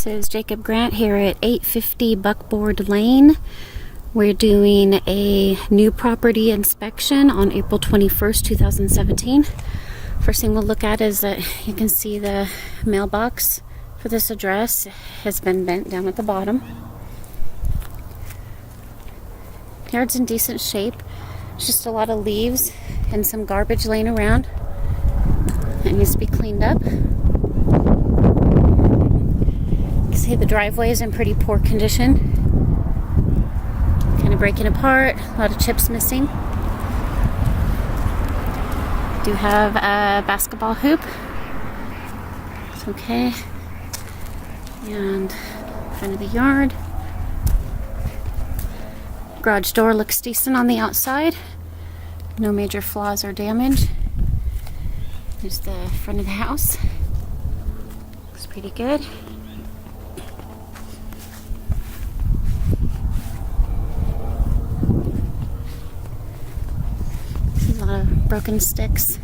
This is Jacob Grant here at 850 Buckboard Lane. We're doing a new property inspection on April 21st, 2017. First thing we'll look at is that you can see the mailbox for this address has been bent down at the bottom. Yard's in decent shape. It's just a lot of leaves and some garbage laying around. It needs to be cleaned up. You can see the driveway is in pretty poor condition. Kind of breaking apart, a lot of chips missing. Do have a basketball hoop. It's okay. And front of the yard. Garage door looks decent on the outside. No major flaws or damage. There's the front of the house. Looks pretty good. There's a lot of broken sticks.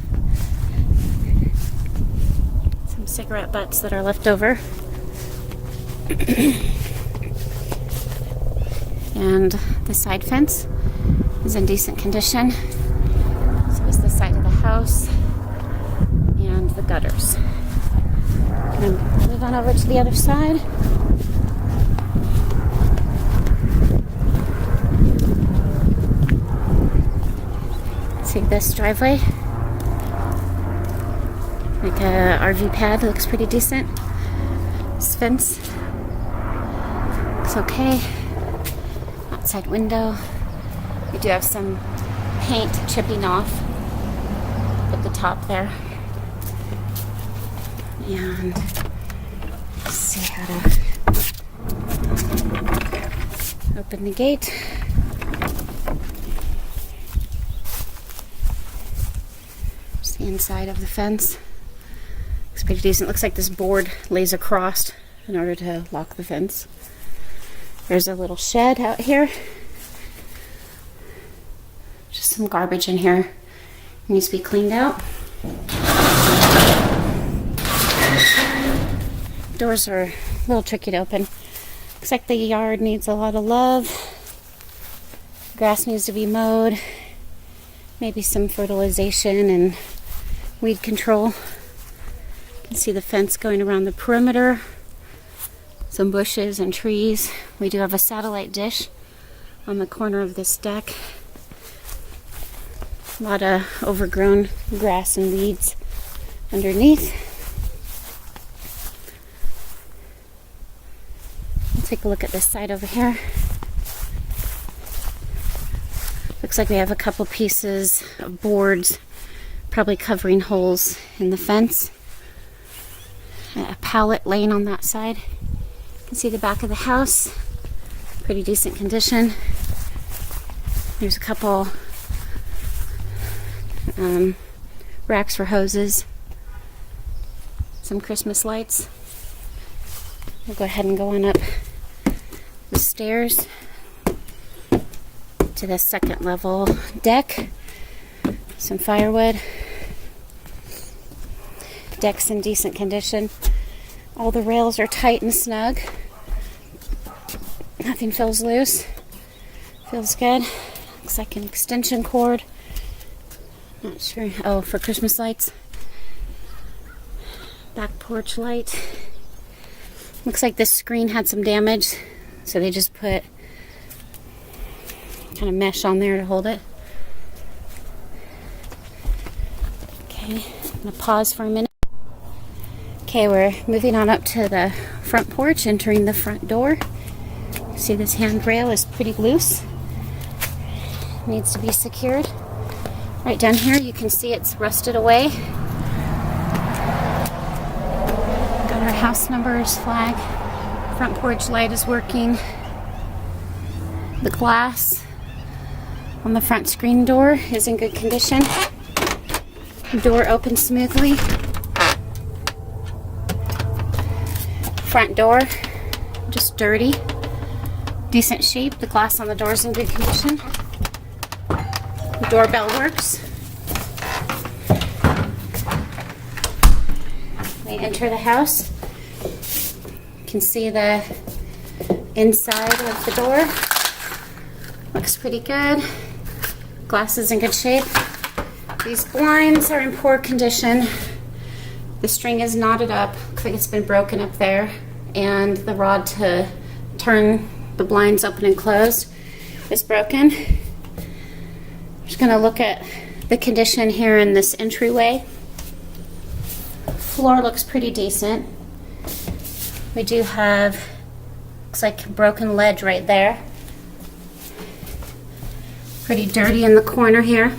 Some cigarette butts that are left over. And the side fence is in decent condition. So is the side of the house and the gutters. And move on over to the other side. See this driveway? Like a RV pad, looks pretty decent. This fence looks okay. Outside window. We do have some paint chipping off at the top there. And let's see how to open the gate. Just the inside of the fence. Looks pretty decent. Looks like this board lays across in order to lock the fence. There's a little shed out here. Just some garbage in here. It needs to be cleaned out. Doors are a little tricky to open. Looks like the yard needs a lot of love. Grass needs to be mowed. Maybe some fertilization and weed control. You can see the fence going around the perimeter. Some bushes and trees. We do have a satellite dish on the corner of this deck. A lot of overgrown grass and weeds underneath. We'll take a look at this side over here. Looks like we have a couple pieces of boards, probably covering holes in the fence. A pallet laying on that side. You can see the back of the house, pretty decent condition. There's a couple racks for hoses, some Christmas lights. We'll go ahead and go on up the stairs to the second level deck. Some firewood. Deck's in decent condition. All the rails are tight and snug. Nothing feels loose. Feels good. Looks like an extension cord. Not sure. Oh, for Christmas lights. Back porch light. Looks like this screen had some damage, so they just put kind of mesh on there to hold it. Okay, I'm going to pause for a minute. Okay, we're moving on up to the front porch, entering the front door. See, this handrail is pretty loose. Needs to be secured. Right down here, you can see it's rusted away. Got our house numbers, flag. Front porch light is working. The glass on the front screen door is in good condition. The door opens smoothly. Front door, just dirty. Decent shape. The glass on the door is in good condition. The doorbell works. We enter the house. can see the inside of the door. Looks pretty good. Glass is in good shape. These blinds are in poor condition. The string is knotted up. Looks like it's been broken up there. And the rod to turn the blinds open and closed is broken. I'm just gonna look at the condition here in this entryway. Floor looks pretty decent. We do have, looks like broken ledge right there. Pretty dirty in the corner here.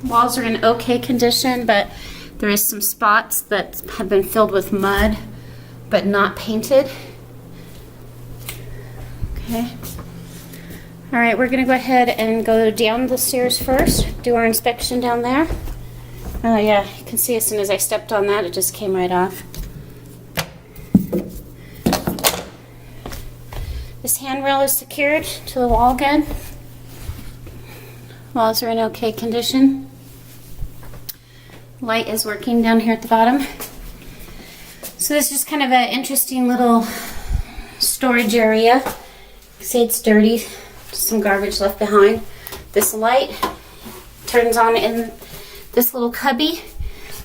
Walls are in okay condition, but there is some spots that have been filled with mud, but not painted. Okay. All right, we're gonna go ahead and go down the stairs first, do our inspection down there. Oh yeah, you can see as soon as I stepped on that, it just came right off. This handrail is secured to the wall again. Walls are in okay condition. Light is working down here at the bottom. So this is kind of an interesting little storage area. See, it's dirty, some garbage left behind. This light turns on in this little cubby.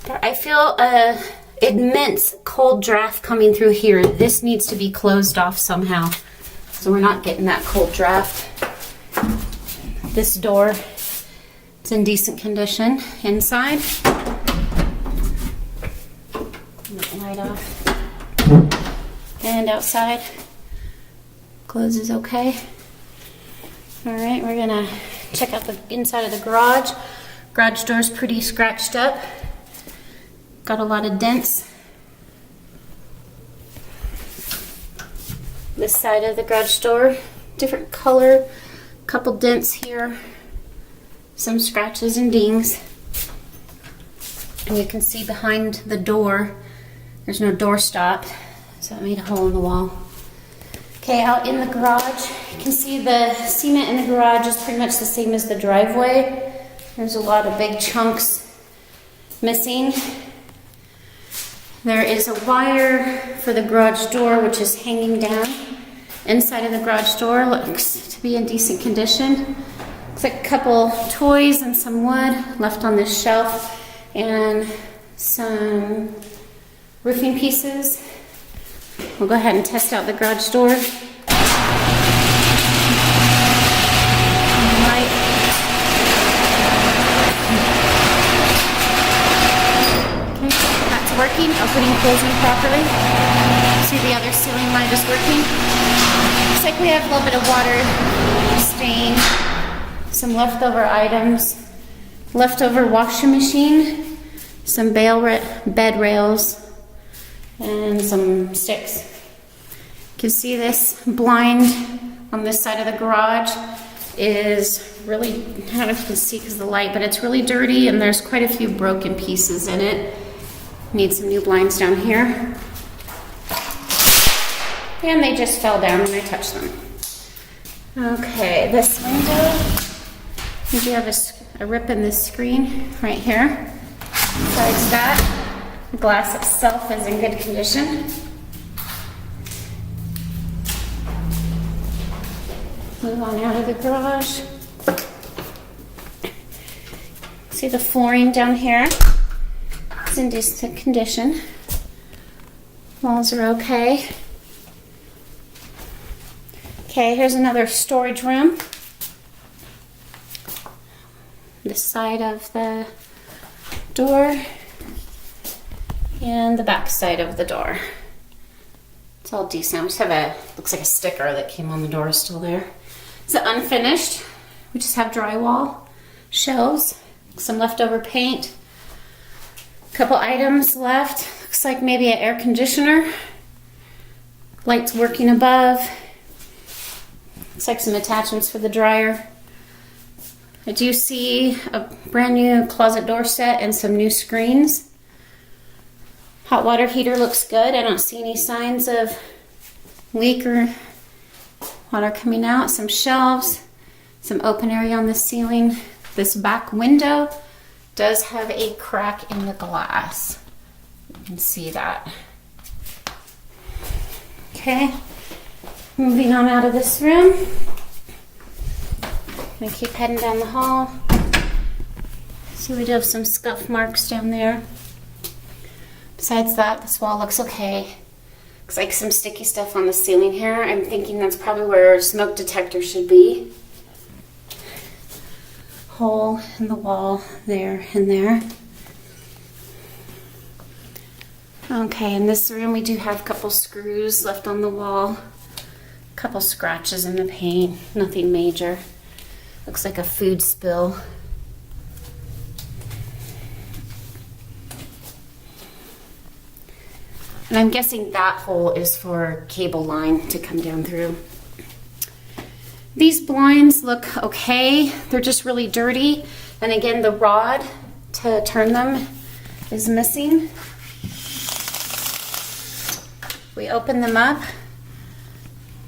I feel an immense cold draft coming through here. This needs to be closed off somehow, so we're not getting that cold draft. This door, it's in decent condition inside. Light off. And outside, closes okay. All right, we're gonna check out the inside of the garage. Garage door's pretty scratched up. Got a lot of dents. This side of the garage door, different color, couple dents here, some scratches and dings. And you can see behind the door, there's no door stop, so it made a hole in the wall. Okay, out in the garage, you can see the cement in the garage is pretty much the same as the driveway. There's a lot of big chunks missing. There is a wire for the garage door, which is hanging down. Inside of the garage door looks to be in decent condition. Looks like a couple toys and some wood left on this shelf, and some roofing pieces. We'll go ahead and test out the garage door. Light. Okay, that's working. Opening and closing properly. See the other ceiling light is working. Looks like we have a little bit of water stain, some leftover items, leftover washing machine, some bed rails, and some sticks. You can see this blind on this side of the garage is really, I don't know if you can see because of the light, but it's really dirty and there's quite a few broken pieces in it. Need some new blinds down here. And they just fell down when I touched them. Okay, this window, you do have a rip in the screen right here. Besides that, the glass itself is in good condition. Move on out of the garage. See the flooring down here? It's in decent condition. Walls are okay. Okay, here's another storage room. This side of the door and the back side of the door. It's all decent. We just have looks like a sticker that came on the door is still there. It's unfinished. We just have drywall, shelves, some leftover paint, a couple items left. Looks like maybe an air conditioner. Lights working above. Looks like some attachments for the dryer. I do see a brand new closet door set and some new screens. Hot water heater looks good. I don't see any signs of leak or water coming out. Some shelves, some open area on the ceiling. This back window does have a crack in the glass. You can see that. Okay, moving on out of this room. I'm gonna keep heading down the hall. See, we do have some scuff marks down there. Besides that, this wall looks okay. Looks like some sticky stuff on the ceiling here. I'm thinking that's probably where a smoke detector should be. Hole in the wall there and there. Okay, in this room we do have a couple screws left on the wall. A couple scratches in the paint, nothing major. Looks like a food spill. And I'm guessing that hole is for cable line to come down through. These blinds look okay. They're just really dirty. And again, the rod to turn them is missing. We open them up.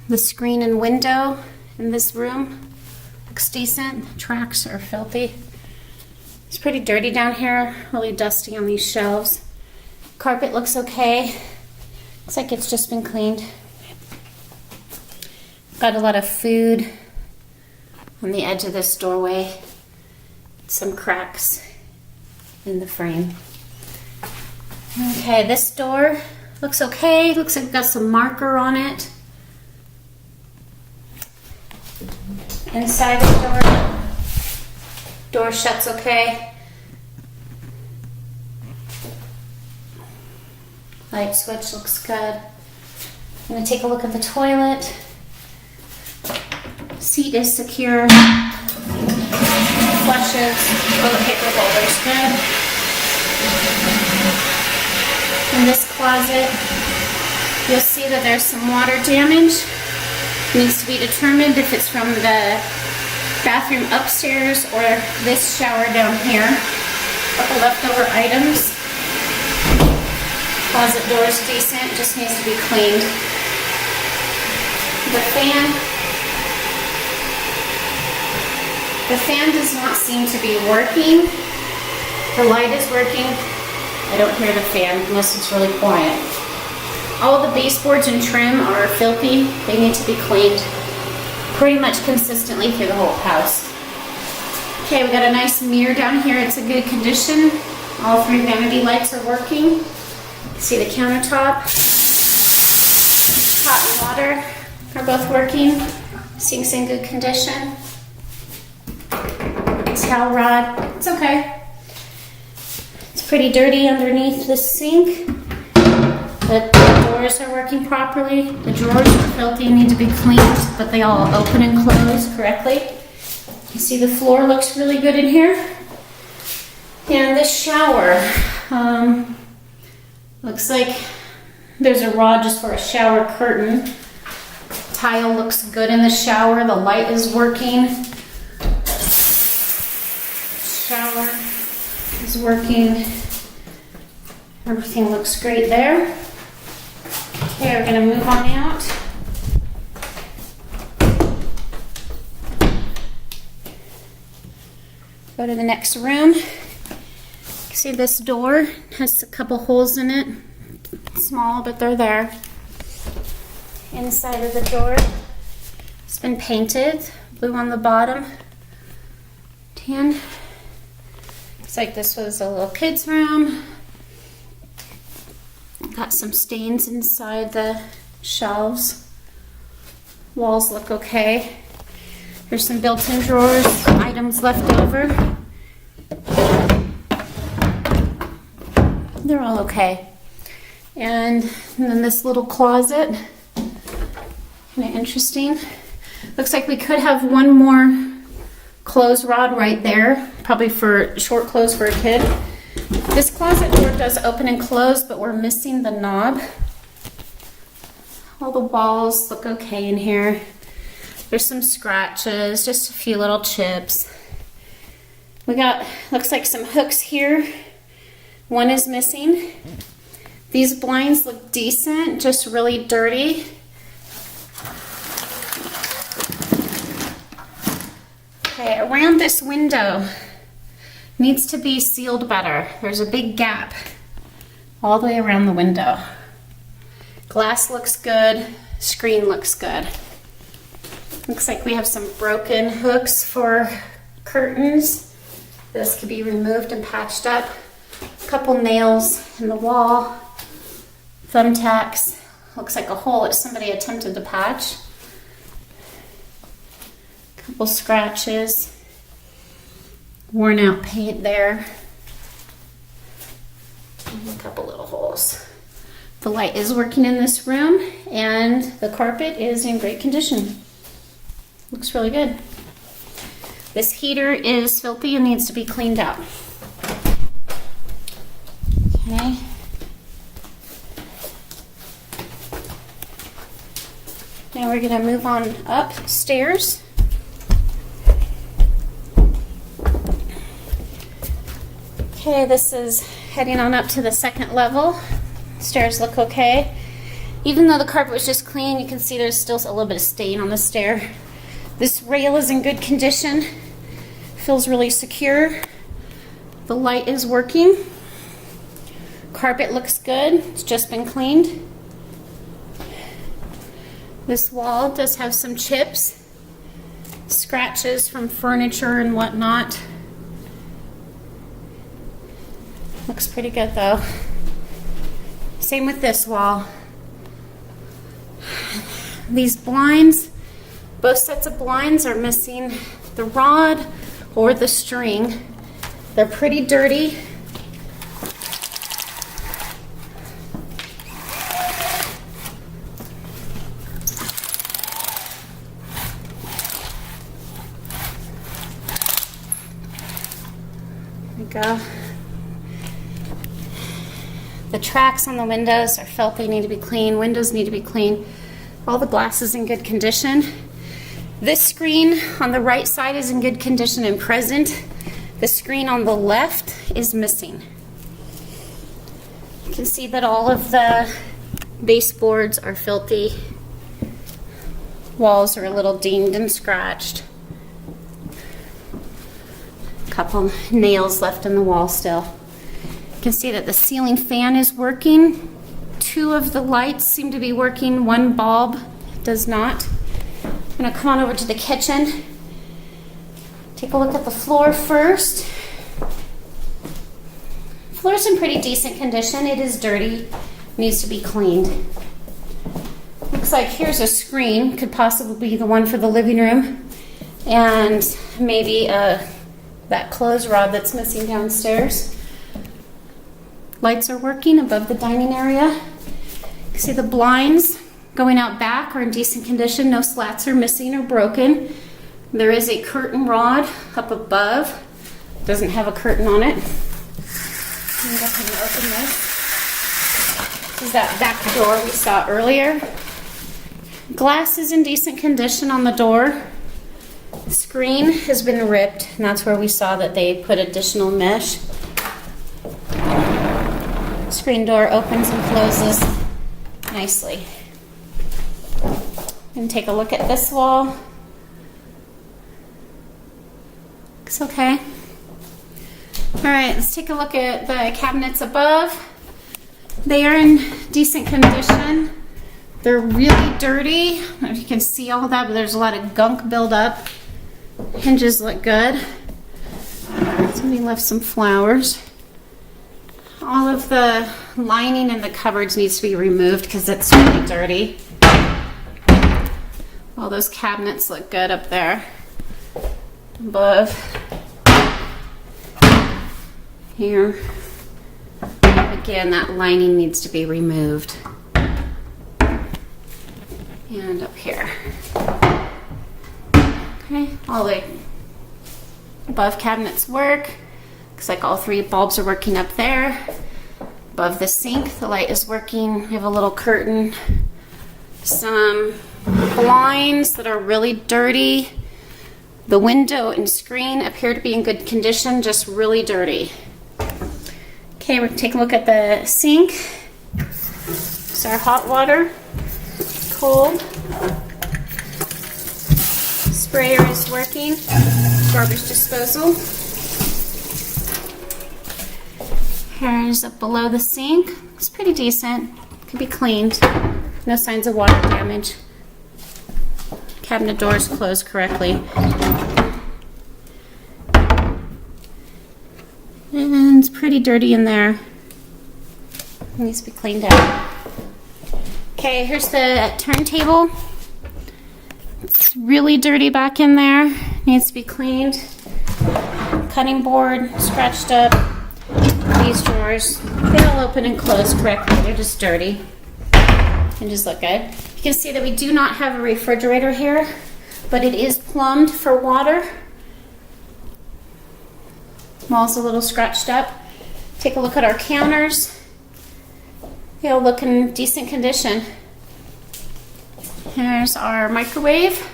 The screen and window in this room looks decent. Tracks are filthy. It's pretty dirty down here, really dusty on these shelves. Carpet looks okay. Looks like it's just been cleaned. Got a lot of food on the edge of this doorway. Some cracks in the frame. Okay, this door looks okay. Looks like it's got some marker on it. Inside the door shuts okay. Light switch looks good. I'm going to take a look at the toilet. Seat is secure. Flushes, toilet paper holder's good. In this closet, you'll see that there's some water damage. It needs to be determined if it's from the bathroom upstairs or this shower down here. A couple leftover items. Closet door is decent, just needs to be cleaned. The fan does not seem to be working. The light is working. I don't hear the fan unless it's really quiet. All the baseboards and trim are filthy. They need to be cleaned pretty much consistently through the whole house. Okay, we got a nice mirror down here. It's in good condition. All three vanity lights are working. See the countertop. Hot and water are both working. Sink's in good condition. Towel rod, it's okay. It's pretty dirty underneath the sink. The doors are working properly. The drawers are filthy and need to be cleaned, but they all open and close correctly. You see the floor looks really good in here. And this shower, looks like there's a rod just for a shower curtain. Tile looks good in the shower. The light is working. Shower is working. Everything looks great there. Okay, we're going to move on out. Go to the next room. See, this door has a couple holes in it. Small, but they're there. Inside of the door, it's been painted. Blue on the bottom. Tan. Looks like this was a little kid's room. Got some stains inside the shelves. Walls look okay. There's some built-in drawers, items left over. They're all okay. And then this little closet, kind of interesting. Looks like we could have one more clothes rod right there, probably for short clothes for a kid. This closet door does open and close, but we're missing the knob. All the walls look okay in here. There's some scratches, just a few little chips. We got, looks like some hooks here. One is missing. These blinds look decent, just really dirty. Okay, around this window needs to be sealed better. There's a big gap all the way around the window. Glass looks good, screen looks good. Looks like we have some broken hooks for curtains. This could be removed and patched up. A couple nails in the wall, thumbtacks. Looks like a hole that somebody attempted to patch. A couple scratches, worn out paint there, and a couple little holes. The light is working in this room and the carpet is in great condition. Looks really good. This heater is filthy and needs to be cleaned out. Okay. Now we're going to move on upstairs. Okay, this is heading on up to the second level. Stairs look okay. Even though the carpet was just clean, you can see there's still a little bit of stain on the stair. This rail is in good condition. Feels really secure. The light is working. Carpet looks good. It's just been cleaned. This wall does have some chips, scratches from furniture and whatnot. Looks pretty good though. Same with this wall. These blinds, both sets of blinds are missing the rod or the string. They're pretty dirty. There we go. The tracks on the windows are filthy, need to be cleaned. Windows need to be cleaned. All the glass is in good condition. This screen on the right side is in good condition and present. The screen on the left is missing. You can see that all of the baseboards are filthy. Walls are a little dinged and scratched. A couple nails left in the wall still. You can see that the ceiling fan is working. Two of the lights seem to be working. One bulb does not. I'm going to come on over to the kitchen. Take a look at the floor first. Floor's in pretty decent condition. It is dirty. Needs to be cleaned. Looks like here's a screen. Could possibly be the one for the living room. And maybe that clothes rod that's missing downstairs. Lights are working above the dining area. You can see the blinds going out back are in decent condition. No slats are missing or broken. There is a curtain rod up above. Doesn't have a curtain on it. I'm going to go ahead and open this. This is that back door we saw earlier. Glass is in decent condition on the door. The screen has been ripped, and that's where we saw that they put additional mesh. Screen door opens and closes nicely. And take a look at this wall. Looks okay. All right, let's take a look at the cabinets above. They are in decent condition. They're really dirty. I don't know if you can see all that, but there's a lot of gunk buildup. Hinges look good. Somebody left some flowers. All of the lining in the cupboards needs to be removed because it's really dirty. All those cabinets look good up there. Above. Here. Again, that lining needs to be removed. And up here. Okay, all the above cabinets work. Looks like all three bulbs are working up there. Above the sink, the light is working. We have a little curtain. Some blinds that are really dirty. The window and screen appear to be in good condition, just really dirty. Okay, we're going to take a look at the sink. This is our hot water. Cold. Sprayer is working. Garbage disposal. Here's up below the sink. It's pretty decent. Could be cleaned. No signs of water damage. Cabinet doors closed correctly. And it's pretty dirty in there. It needs to be cleaned out. Okay, here's the turntable. It's really dirty back in there. Needs to be cleaned. Cutting board, scratched up. These drawers, they all open and close correctly. They're just dirty. And just look good. You can see that we do not have a refrigerator here, but it is plumbed for water. Wall's a little scratched up. Take a look at our counters. They all look in decent condition. Here's our microwave.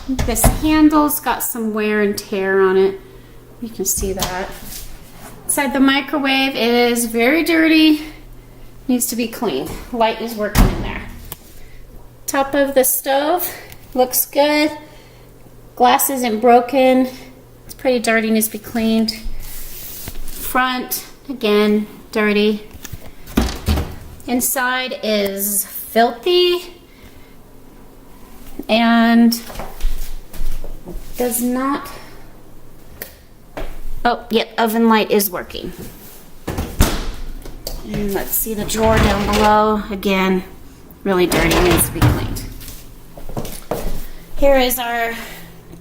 This handle's got some wear and tear on it. You can see that. Inside the microwave is very dirty. Needs to be cleaned. Light is working in there. Top of the stove looks good. Glass isn't broken. It's pretty dirty, needs to be cleaned. Front, again, dirty. Inside is filthy and does not. Oh, yep, oven light is working. And let's see the drawer down below. Again, really dirty, needs to be cleaned. Here is our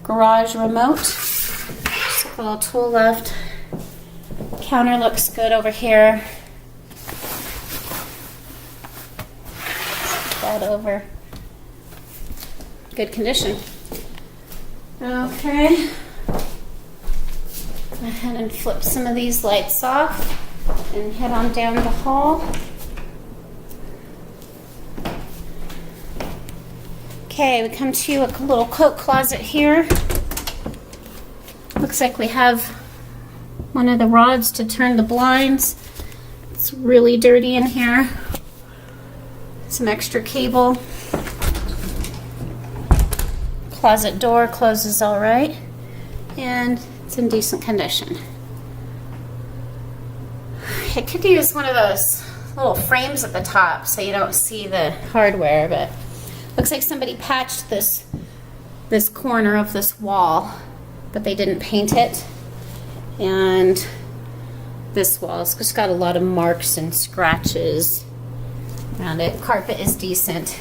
garage remote. Just a little tool left. Counter looks good over here. That over. Good condition. Okay. Go ahead and flip some of these lights off and head on down the hall. Okay, we come to a little coat closet here. Looks like we have one of the rods to turn the blinds. It's really dirty in here. Some extra cable. Closet door closes all right, and it's in decent condition. It could use one of those little frames at the top so you don't see the hardware, but looks like somebody patched this corner of this wall, but they didn't paint it. And this wall's just got a lot of marks and scratches around it. Carpet is decent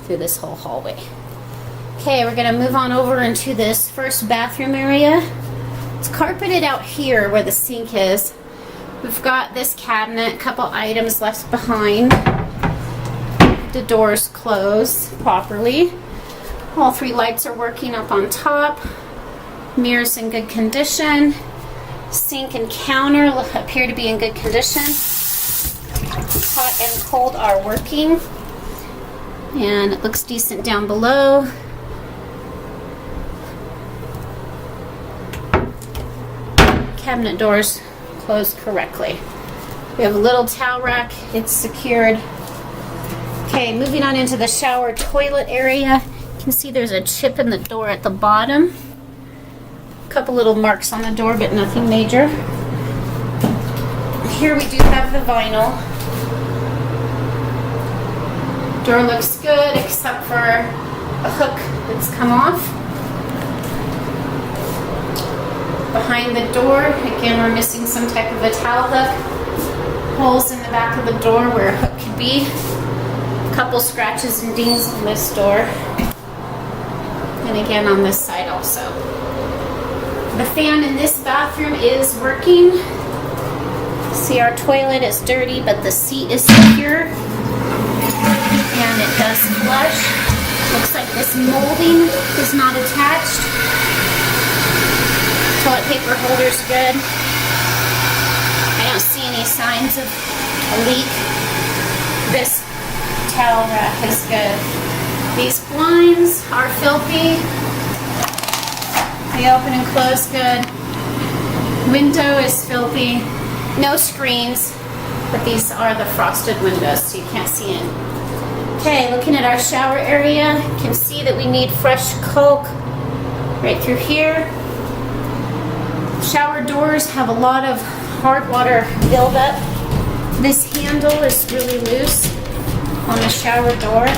through this whole hallway. Okay, we're gonna move on over into this first bathroom area. It's carpeted out here where the sink is. We've got this cabinet, a couple items left behind. The doors close properly. All three lights are working up on top. Mirrors in good condition. Sink and counter appear to be in good condition. Hot and cold are working. And it looks decent down below. Cabinet doors closed correctly. We have a little towel rack. It's secured. Okay, moving on into the shower toilet area. You can see there's a chip in the door at the bottom. A couple little marks on the door, but nothing major. Here we do have the vinyl. Door looks good except for a hook that's come off. Behind the door, again, we're missing some type of a towel hook. Holes in the back of the door where a hook could be. A couple scratches and dings on this door. And again on this side also. The fan in this bathroom is working. See, our toilet is dirty, but the seat is secure. And it does flush. Looks like this molding is not attached. Toilet paper holder's good. I don't see any signs of a leak. This towel rack is good. These blinds are filthy. They open and close good. Window is filthy. No screens, but these are the frosted windows, so you can't see in. Okay, looking at our shower area, you can see that we need fresh Coke right through here. Shower doors have a lot of hard water buildup. This handle is really loose on the shower door.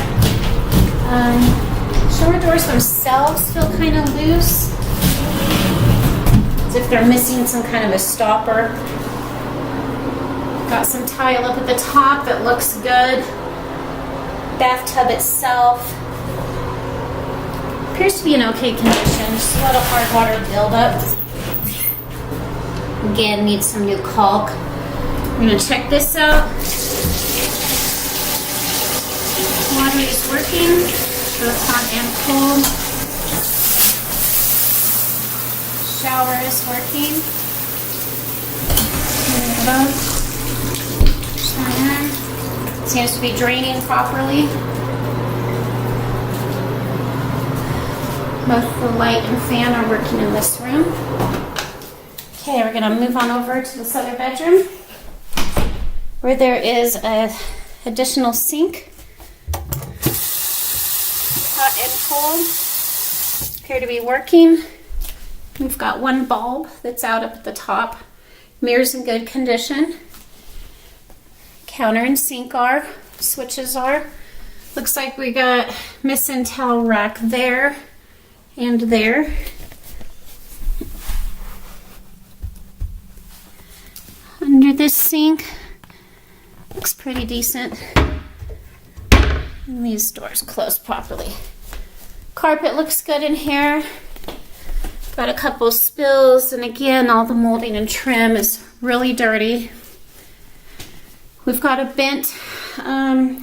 Shower doors themselves feel kind of loose, as if they're missing some kind of a stopper. Got some tile up at the top that looks good. Bathtub itself appears to be in okay condition. Just a lot of hard water buildup. Again, needs some new caulk. I'm gonna check this out. Water is working, both hot and cold. Shower is working. Seems to be draining properly. Both the light and fan are working in this room. Okay, we're gonna move on over to this other bedroom where there is an additional sink. Hot and cold appear to be working. We've got one bulb that's out up at the top. Mirrors in good condition. Counter and sink are. Switches are. Looks like we got missing towel rack there and there. Under this sink, looks pretty decent. And these doors close properly. Carpet looks good in here. Got a couple spills, and again, all the molding and trim is really dirty. We've got a bent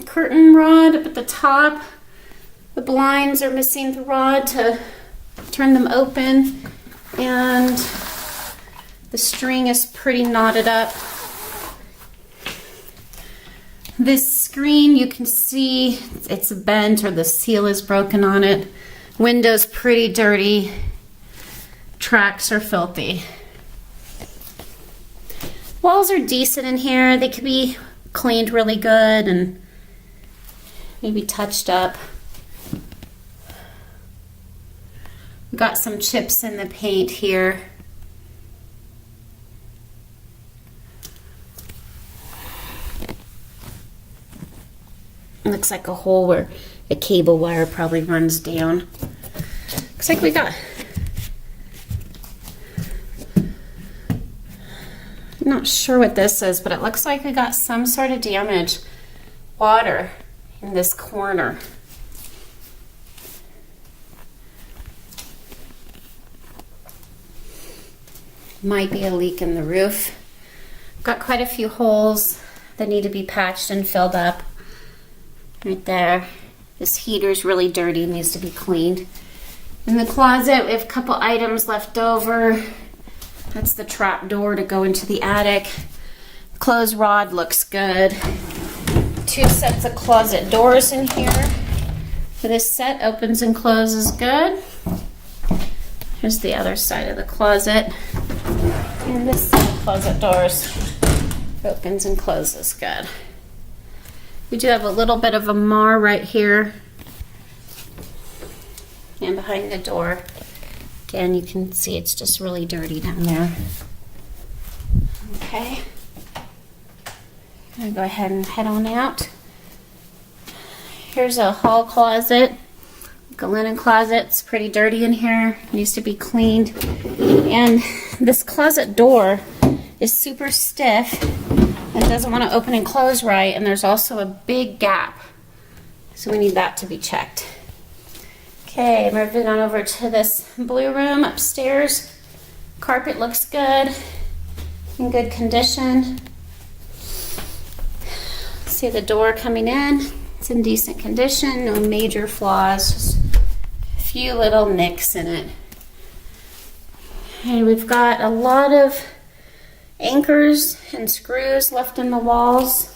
curtain rod up at the top. The blinds are missing the rod to turn them open, and the string is pretty knotted up. This screen, you can see it's bent, or the seal is broken on it. Window's pretty dirty. Tracks are filthy. Walls are decent in here. They could be cleaned really good and maybe touched up. We've got some chips in the paint here. Looks like a hole where a cable wire probably runs down. Looks like we got, I'm not sure what this is, but it looks like we got some sort of damage. Water in this corner. Might be a leak in the roof. Got quite a few holes that need to be patched and filled up. Right there. This heater's really dirty, needs to be cleaned. In the closet, we have a couple items left over. That's the trap door to go into the attic. Clothes rod looks good. 2 sets of closet doors in here. This set opens and closes good. Here's the other side of the closet. And this set of closet doors opens and closes good. We do have a little bit of a mar right here and behind the door. Again, you can see it's just really dirty down there. Okay. I'm gonna go ahead and head on out. Here's a hall closet, like a linen closet. It's pretty dirty in here. Needs to be cleaned. And this closet door is super stiff and doesn't want to open and close right, and there's also a big gap, so we need that to be checked. Okay, moving on over to this blue room upstairs. Carpet looks good, in good condition. See the door coming in, it's in decent condition, no major flaws, just a few little nicks in it. And we've got a lot of anchors and screws left in the walls.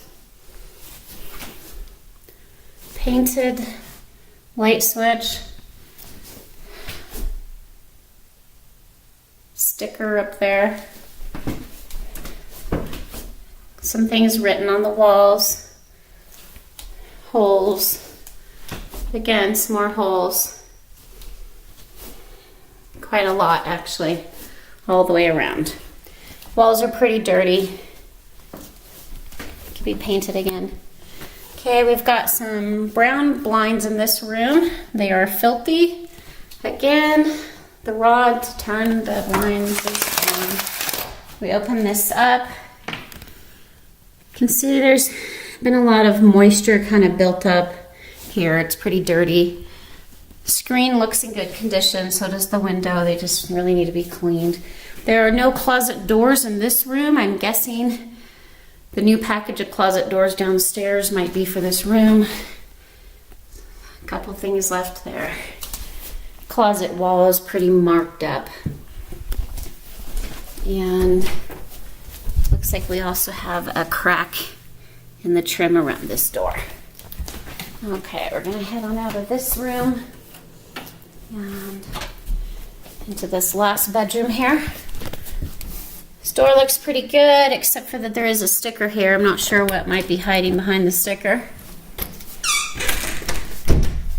Painted light switch. Sticker up there. Some things written on the walls. Holes. Again, some more holes. Quite a lot, actually, all the way around. Walls are pretty dirty. Could be painted again. Okay, we've got some brown blinds in this room. They are filthy. Again, the rod to turn the blinds is on. We open this up. You can see there's been a lot of moisture kind of built up here. It's pretty dirty. Screen looks in good condition, so does the window. They just really need to be cleaned. There are no closet doors in this room. I'm guessing the new package of closet doors downstairs might be for this room. A couple things left there. Closet wall is pretty marked up. And looks like we also have a crack in the trim around this door. Okay, we're gonna head on out of this room and into this last bedroom here. This door looks pretty good, except for that there is a sticker here. I'm not sure what might be hiding behind the sticker.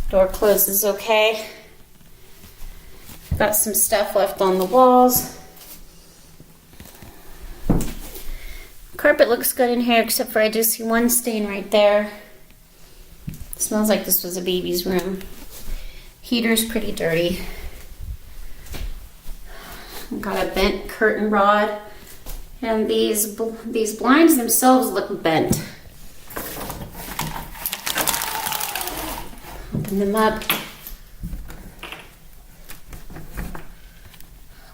Door closes okay. Got some stuff left on the walls. Carpet looks good in here, except for I do see one stain right there. It smells like this was a baby's room. Heater's pretty dirty. Got a bent curtain rod. And these blinds themselves look bent. Open them up.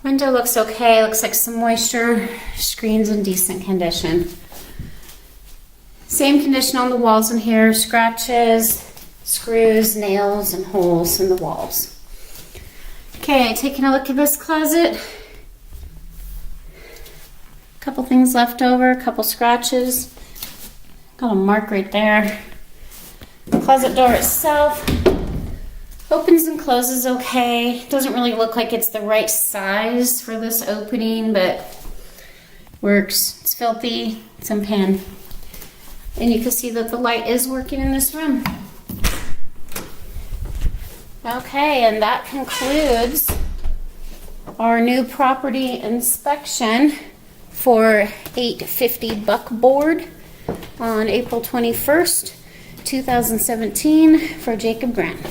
Window looks okay. Looks like some moisture. Screen's in decent condition. Same condition on the walls in here. Scratches, screws, nails, and holes in the walls. Okay, taking a look at this closet. Couple things left over, a couple scratches. Got a mark right there. The closet door itself opens and closes okay. Doesn't really look like it's the right size for this opening, but works. It's filthy, it's in pan. And you can see that the light is working in this room. Okay, and that concludes our new property inspection for 850 Buckboard on April 21st, 2017 for Jacob Grant.